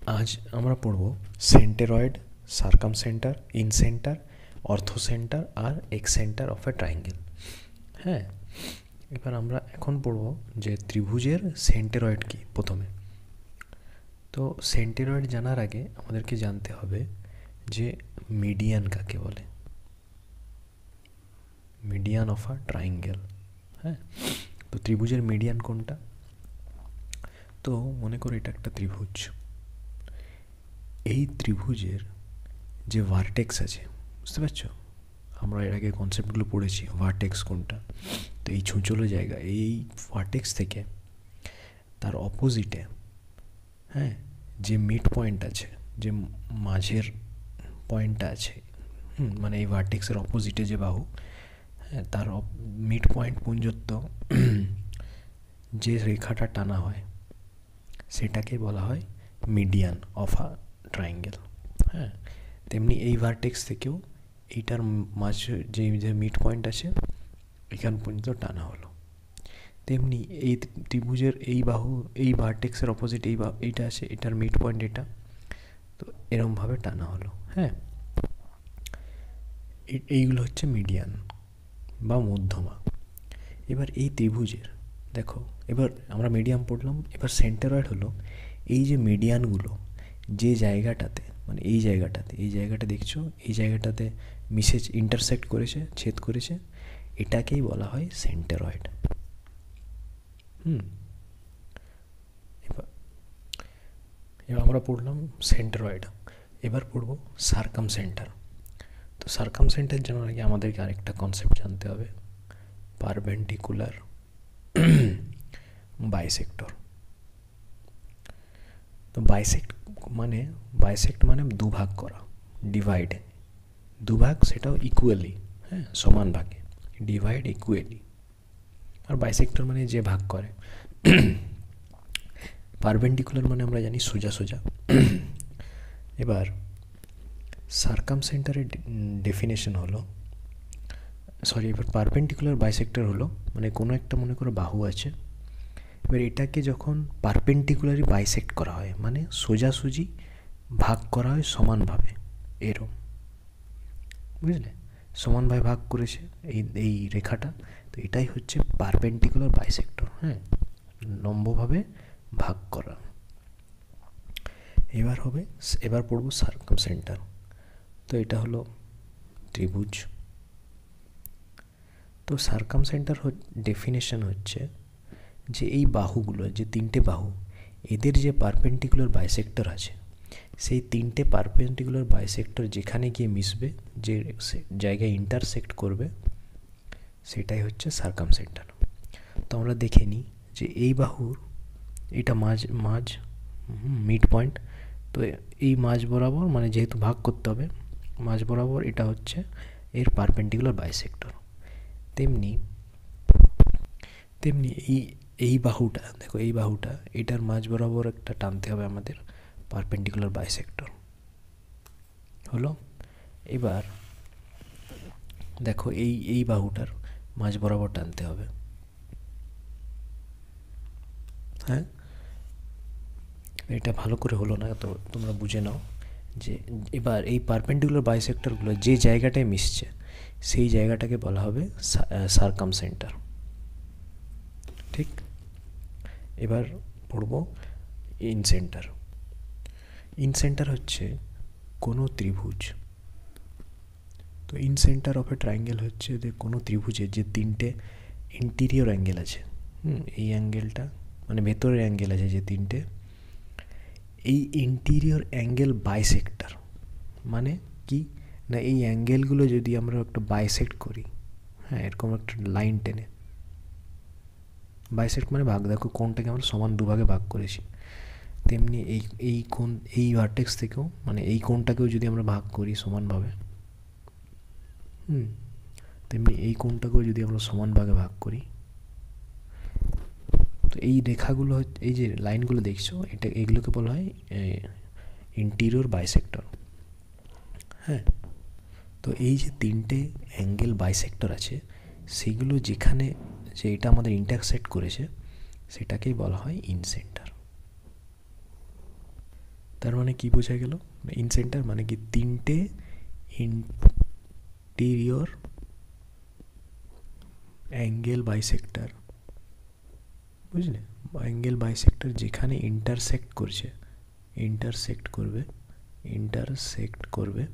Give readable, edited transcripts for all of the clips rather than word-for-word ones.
আজ আমরা পড়ব সেন্টেরয়েড, সার্কামসেন্টার, ইনসেন্টার, অর্থোসেন্টার আর এক্সেন্টার অফ এ ট্রায়াঙ্গেল। হ্যাঁ, এবার আমরা এখন পড়ব যে ত্রিভুজের সেন্টেরয়েড কী। প্রথমে তো সেন্টেরয়েড জানার আগে আমাদেরকে জানতে হবে যে মিডিয়ান কাকে বলে, মিডিয়ান অফ আ ট্রায়াঙ্গেল। হ্যাঁ, তো ত্রিভুজের মিডিয়ান কোনটা? তো মনে করো এটা একটা ত্রিভুজ। এই ত্রিভুজের যে ভার্টেক্স আছে, বুঝতে পারছো, আমরা এর আগে কনসেপ্টগুলো পড়েছি ভার্টেক্স কোনটা। তো এই ছুঁচলো জায়গা, এই ভার্টেক্স থেকে তার অপোজিটে, হ্যাঁ, যে মিড পয়েন্ট আছে, যে মাঝের পয়েন্টটা আছে, মানে এই ভার্টেক্সের অপোজিটে যে বাহু, হ্যাঁ, তার মিড পয়েন্ট পর্যন্ত যে রেখাটা টানা হয় সেটাকে বলা হয় মিডিয়ান অফ আ ট্রায়াঙ্গেল। হ্যাঁ, তেমনি এই ভার্টেক্স থেকেও এইটার মাঝে যে মিড পয়েন্ট আছে এখান পর্যন্ত টানা হলো। তেমনি এই ত্রিভুজের এই বাহু, এই ভার্টেক্সের অপোজিট এইটা আছে, এটার মিড পয়েন্ট এটা, তো এরমভাবে টানা হলো। হ্যাঁ, এইগুলো হচ্ছে মিডিয়ান বা মধ্যমা। এবার এই ত্রিভুজের দেখো, এবার আমরা মিডিয়ান পড়লাম, এবার সেন্টারয়েড হলো এই যে মিডিয়ানগুলো যে জায়গাটাতে, মানে এই জায়গাটা দেখছো, এই জায়গাটাতে ইন্টারসেক্ট করেছে, ছেদ করেছে, এটাকেই বলা হয় সেন্টারয়েড। এবার আমরা পড়লাম সেন্টারয়েড, এবার পড়ব সার্কামসেন্টার। তো সার্কামসেন্টার জানার আগে আমাদেরকে আরেকটা কনসেপ্ট জানতে হবে, পারপেন্ডিকুলার বাইসেক্টর। তো বাইসেক্ট মানে দুভাগ করা, ডিভাইড, দুভাগ, সেটাও ইকুয়ালি, হ্যাঁ, সমান ভাগে, ডিভাইড ইকুয়ালি। আর বাইসেক্টর মানে যে ভাগ করে। পারপেন্ডিকুলার মানে আমরা জানি সোজা সোজা। এবার সার্কামসেন্টারের ডেফিনেশন হলো, এবার পারপেন্ডিকুলার বাইসেক্টর হলো মানে কোনো একটা, মনে করো বাহু আছে, এবার এটাকে যখন পারপেন্ডিকুলারই বাইসেক্ট করা হয়, মানে সোজাসুজি ভাগ করা হয় সমানভাবে, এরম, বুঝলে, সমানভাবে ভাগ করেছে এই রেখাটা, তো এটাই হচ্ছে পারপেন্ডিকুলার বাইসেক্টর। হ্যাঁ, লম্বভাবে ভাগ করা। এবার পড়বো সার্কামসেন্টার। তো এটা হলো ত্রিভুজ। তো সার্কামসেন্টার ডেফিনেশন হচ্ছে যে এই বাহুগুলো, যে তিনটে বাহু, এদের যে পারপেন্ডিকুলার বাইসেক্টর আছে, সেই তিনটে পারপেন্ডিকুলার বাইসেক্টর যেখানে গিয়ে মিশবে, যে জায়গায় ইন্টারসেক্ট করবে, সেটাই হচ্ছে সার্কামসেন্টার। তো আমরা দেখে নিই যে এই বাহুর এটা মাঝ মিড পয়েন্ট, তো এই মাঝ বরাবর, মানে যেহেতু ভাগ করতে হবে, মাঝ বরাবর এটা হচ্ছে এর পারপেন্ডিকুলার বাইসেক্টর। তেমনি এই বাহুটা দেখো, এই বাহুটা এটার মাঝ বরাবর একটা টানতে হবে আমাদের, পারপেন্ডিকুলার বাইসেক্টর হলো। এবার দেখো এই বাহুটার মাঝ বরাবর টানতে হবে। হ্যাঁ, এটা ভালো করে হলো না, তো তোমরা বুঝে নাও যে এবার এই পারপেন্ডিকুলার বাইসেক্টরগুলো যে জায়গাটায় মিশছে সেই জায়গাটাকে বলা হবে সার্কামসেন্টার। ঠিক, এবার পড়ব ইনসেন্টার। ইনসেন্টার হচ্ছে কোনো ত্রিভুজ, তো ইনসেন্টার অফ এ ট্রায়াঙ্গেল হচ্ছে যে কোনো ত্রিভুজের যে তিনটে ইন্টিরিয়র অ্যাঙ্গেল আছে, এই অ্যাঙ্গেলটা মানে ভেতরের অ্যাঙ্গেল আছে যে তিনটে, এই ইন্টিরিয়র অ্যাঙ্গেল বাইসেক্টর মানে কি না, এই অ্যাঙ্গেলগুলো যদি আমরা একটা বাইসেক্ট করি, হ্যাঁ, এরকম একটা লাইন টেনে, বাইসেক্ট মানে ভাগ, দেখো কোণটাকে আমরা সমান দুভাগে ভাগ করেছি, তেমনি এই কোণ, এই ভার্টেক্স থেকেও, মানে এই কোণটাকেও যদি আমরা ভাগ করি সমানভাবে, তেমনি এই কোণটাকেও যদি আমরা সমান ভাগে ভাগ করি, তো এই রেখাগুলো, এই যে লাইনগুলো দেখছো, এগুলোকে বলা হয় ইন্টিরিয়র বাইসেক্টর। হ্যাঁ, তো এই যে তিনটে অ্যাঙ্গেল বাইসেক্টর আছে, সেগুলো যেখানে, যে এটা আমাদের ইন্টারসেক্ট করেছে, সেটাকেই বলা হয় ইনসেন্টার। তার মানে কি বোঝা গেল? ইনসেন্টার মানে কি তিনটে ইন্টেরিয়র অ্যাঙ্গেল বাইসেক্টর, বুঝলে? অ্যাঙ্গেল বাইসেক্টর যেখানে ইন্টারসেক্ট করবে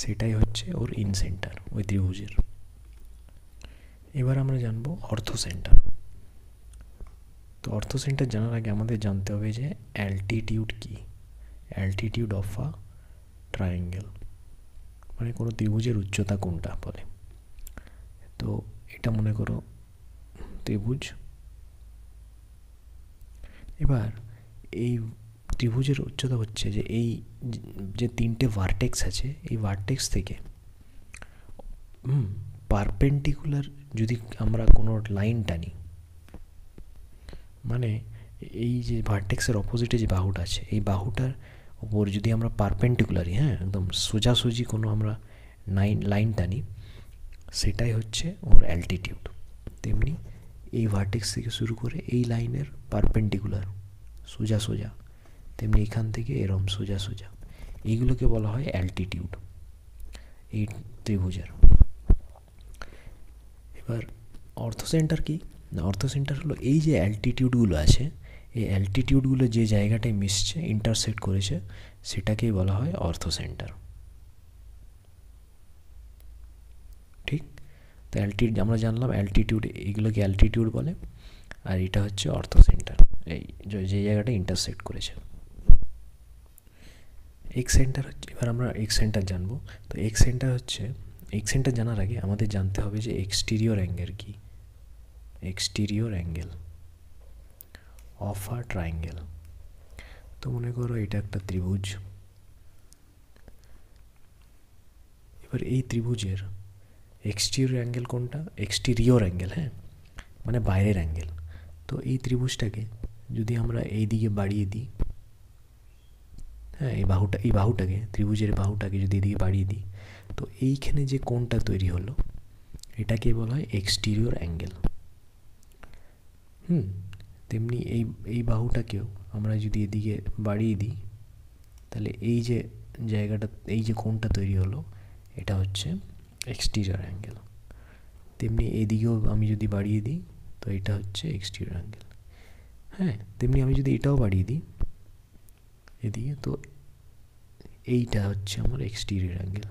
সেটাই হচ্ছে ওর ইনসেন্টার, ওই ত্রিভুজের। এবার আমরা জানবো অর্থোসেন্টার। তো অর্থোসেন্টার জানার আগে আমাদের জানতে হবে যে অ্যালটিটিউড কি। অ্যালটিটিউড অফ আ ট্রায়াঙ্গেল মানে কোনো ত্রিভুজের উচ্চতা কোনটা বলে। তো এটা মনে করো ত্রিভুজ। এবার এই ত্রিভুজের উচ্চতা হচ্ছে যে এই যে তিনটে ভার্টেক্স আছে, এই ভার্টেক্স থেকে পারপেন্ডিকুলার যদি আমরা কোনো লাইন টানি, মানে এই যে ভার্টেক্সের অপোজিটে যে বাহুটা আছে, এই বাহুটার ওপর যদি আমরা পারপেন্ডিকুলারই একদম সোজাসুজি কোনো আমরা লাইন টানি, সেটাই হচ্ছে ওর অ্যালটিটিউড। তেমনি এই ভার্টেক্স থেকে শুরু করে এই লাইনের পারপেন্ডিকুলার সোজা, তেমনি এখান থেকে এরম সোজা, এইগুলোকে বলা হয় অ্যালটিটিউড এই ত্রিভুজের। এবার অর্থোসেন্টার কি না, অর্থোসেন্টার হলো এই যে অ্যালটিটিউডগুলো আছে, এই অ্যালটিটিউডগুলো যে জায়গাটায় মিশছে, ইন্টারসেক্ট করেছে, সেটাকেই বলা হয় অর্থোসেন্টার। ঠিক? তো আমরা জানলাম অ্যালটিটিউড, এইগুলোকে অ্যালটিটিউড বলে, আর এটা হচ্ছে অর্থোসেন্টার, এই যে জায়গাটা ইন্টারসেক্ট করেছে। এক্স সেন্টার হচ্ছে, এবার আমরা এক্স সেন্টার জানবো। তো এক্স সেন্টার জানার আগে আমাদের জানতে হবে যে এক্সটেরিয়র অ্যাঙ্গেল কি। Exterior angle of a triangle. তো মনে করো এটা একটা ত্রিভুজ। এবার এই ত্রিভুজের এক্সটেরিয়র অ্যাঙ্গেল কোনটা? এক্সটেরিয়র অ্যাঙ্গেল, মানে বাইরের অ্যাঙ্গেল। তো এই ত্রিভুজটাকে যদি আমরা এই দিকে বাড়িয়ে দিই, এই বাহুটাকে, ত্রিভুজের বাহুটাকে যদি এদিকে বাড়িয়ে দিই, তো এইখানে যে কোণটা তৈরি হলো, এটাকে বলা হয় এক্সটেরিয়র অ্যাঙ্গেল। তেমনি এই বাহুটাকেও আমরা যদি এদিকে বাড়িয়ে দিই, তাহলে এই যে জায়গাটা, এই যে কোণটা তৈরি হলো, এটা হচ্ছে এক্সটেরিয়র অ্যাঙ্গেল। তেমনি এদিকেও আমি যদি বাড়িয়ে দিই, তো এটা হচ্ছে এক্সটেরিয়র অ্যাঙ্গেল। তেমনি আমি যদি এটাও বাড়িয়ে দিই এদিকে, তো এইটা হচ্ছে আমার এক্সটেরিয়র অ্যাঙ্গেল।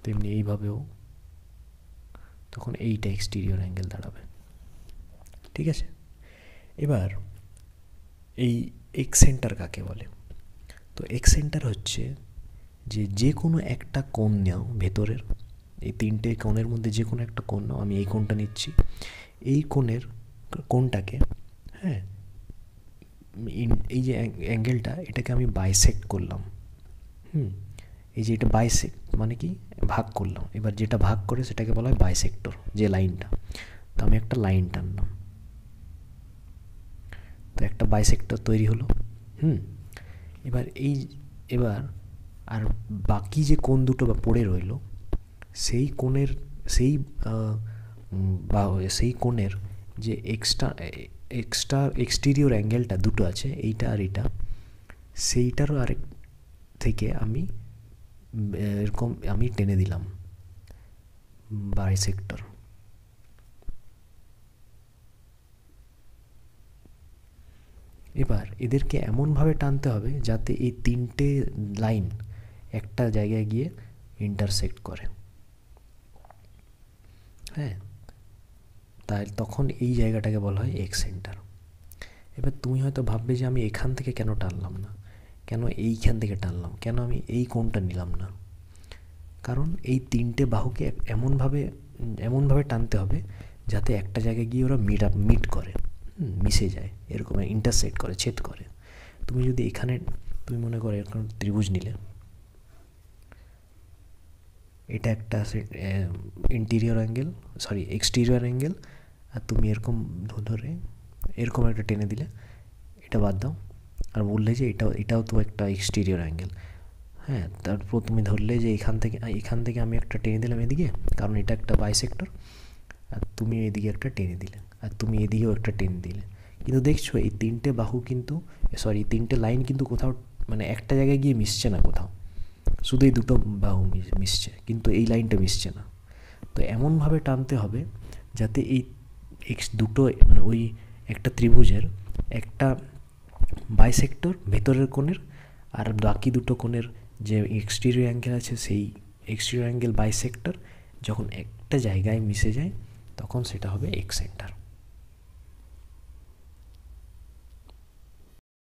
তেমনি এইভাবেও তখন এইটা এক্সটেরিয়র অ্যাঙ্গেল দাঁড়াবে। ঠিক আছে? এবার এই এক্স সেন্টার কাকে বলে? তো এক্স সেন্টার হচ্ছে যে কোনো একটা কোণ নাও ভেতরের, এই তিনটে কোণের মধ্যে যে কোনো একটা কোণ নাও, আমি এই কোণটা নিচ্ছি, এই কোণটাকে এই যে অ্যাঙ্গেলটা, এটাকে আমি বাইসেক্ট করলাম। এই যে এটা বাইসেক্ট মানে কি, ভাগ করলাম। এবার যেটা ভাগ করে সেটাকে বলা হয় বাইসেক্টর, যে লাইনটা। তো আমি একটা লাইন টানলাম, তো একটা বাইসেক্টর তৈরি হলো। এবার আর বাকি যে কোণ দুটো বা পড়ে রইল, সেই কোণের যে এক্সটেরিয়র অ্যাঙ্গেলটা দুটো আছে, এইটা আর এটা, সেইটারও আরেক থেকে আমি এরকম আমি টেনে দিলাম বাইসেক্টর। এবার এদেরকে এমনভাবে টানতে হবে যাতে এই তিনটে লাইন একটা জায়গায় গিয়ে ইন্টারসেক্ট করে। তাই তখন এই জায়গাটাকে বলা হয় এক্স সেন্টার। এবার তুমি হয়তো ভাববে যে আমি এখান থেকে কেন টানলাম না, কেন এইখান থেকে টানলাম, কেন আমি এই কোণটা নিলাম না? কারণ এই তিনটে বাহুকে এমনভাবে টানতে হবে যাতে একটা জায়গায় গিয়ে ওরা মিট করে, মিশে যায়, এরকম ইন্টারসেক্ট করে, ছেদ করে। তুমি যদি এখানে, তুমি মনে করো এরকম ত্রিভুজ নিলে, এটা একটা এক্সটেরিয়র অ্যাঙ্গেল, আর তুমি এরকম ধরে এরকম একটা টেনে দিলে, এটা বাদ দাও, আর বললে যে এটাও তো একটা এক্সটেরিয়র অ্যাঙ্গেল। তারপর তুমি ধরলে যে এখান থেকে আমি একটা টেনে দিলাম এদিকে, কারণ এটা একটা বাইসেক্টর, আর তুমি এদিকে একটা টেনে দিলে, আর তুমি এদিকেও একটা টেনে দিলে। কিন্তু দেখছো এই তিনটে বাহু কিন্তু, সরি, তিনটে লাইন কিন্তু কোথাও মানে একটা জায়গায় গিয়ে মিশছে না কোথাও, শুধু এই দুটো বাহু মিশছে, কিন্তু এই লাইনটা মিশছে না। তো এমনভাবে টানতে হবে যাতে এই দুটো মানে ওই একটা ত্রিভুজের একটা বাইসেক্টর ভেতরের কোণের আর বাকি দুটো কোণের যে এক্সটেরিয়র অ্যাঙ্গেল আছে সেই এক্সটেরিয়র অ্যাঙ্গেল বাইসেক্টর যখন একটা জায়গায় মিশে যায় তখন সেটা হবে এক্স সেন্টার।